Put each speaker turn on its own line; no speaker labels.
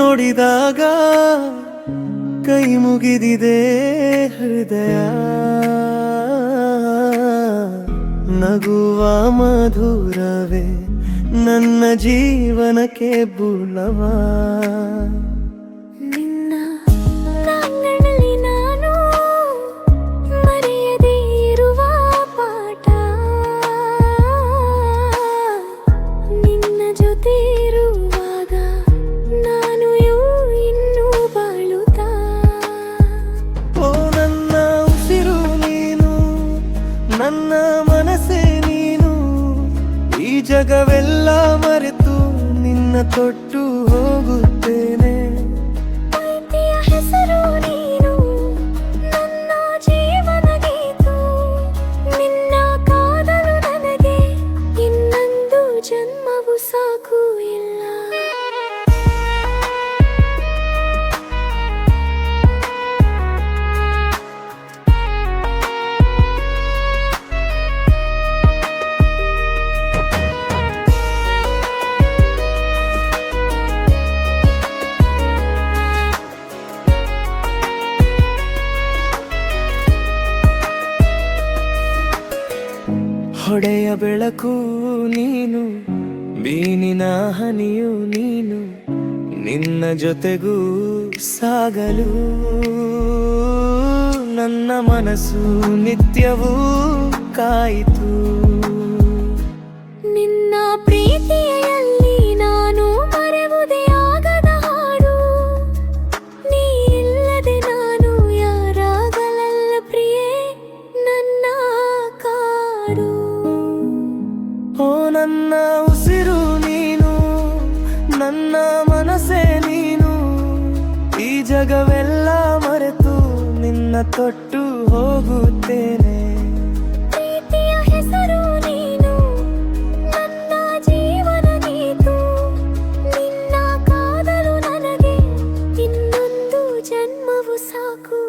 ನೋಡಿದಾಗ ಕೈ ಮುಗಿದಿದೆ ಹೃದಯ. ನಗುವ ಮಧುರವೇ ನನ್ನ ಜೀವನಕ್ಕೆ ಬುಲವ.
ನಿನ್ನ ಕಂಗಳಲ್ಲಿ ನಾನು ಮರೆಯದೇ ಇರುವ ಪಾಠ. ನಿನ್ನ ಜೊತೆ ಇರುವಾಗ ನಾನು ಇನ್ನೂ ಬಾಳುತ್ತಾ.
ಓ ನನ್ನ ಉಸಿರು ನೀನು, ನನ್ನ ಮನಸ್ಸೇ ನೀನು, ಈ ಜಗವೆಲ್ಲ ಮರೆತು ನಿನ್ನ ತೊಟ್ಟು ಹೋಗುತ್ತೇನೆ.
ಪ್ರೀತಿಯ ಹೆಸರು ನೀನು, ನನ್ನ ಜೀವನ ಗೀತು. ನಿನ್ನ ಕಾದಲು ನನಗೆ ಇನ್ನೊಂದು ಜನ್ಮವು ಸಾಕು ಇಲ್ಲ.
ಹೊಡೆಯ ಬೆಳಕು ನೀನು, ಬೀನಿನ ಹನಿಯು ನೀನು, ನಿನ್ನ ಜೊತೆಗೂ ಸಾಗಲು ನನ್ನ ಮನಸ್ಸು ನಿತ್ಯವೂ ಕಾಯಿತು.
ನಿನ್ನ ಪ್ರೀತಿಯಲ್ಲಿ ನಾನು ಮರೆಯುವುದೇ ಆಗದ ಹಾಡು. ನೀ ಇಲ್ಲದೆ ನಾನು ಯಾರಾಗಲಲ್ಲ ಪ್ರಿಯೆ ನನ್ನ ಕಾಡು.
ಓ ನನ್ನ ಉಸಿರು ನೀನು, ನನ್ನ ಮನಸ್ಸೇ ನೀನು, ಈ ಜಗವೆಲ್ಲ ಮರೆತು ನಿನ್ನ ತೊಟ್ಟು ಹೋಗುತ್ತೇನೆ.
ಪ್ರೀತಿಯ ಹೆಸರು ನೀನು, ನನ್ನ ಜೀವನ ಗೀತು. ನಿನ್ನ ಕಾದಲು ನನಗೆ ಇನ್ನೊಂದು ಜನ್ಮವು ಸಾಕು.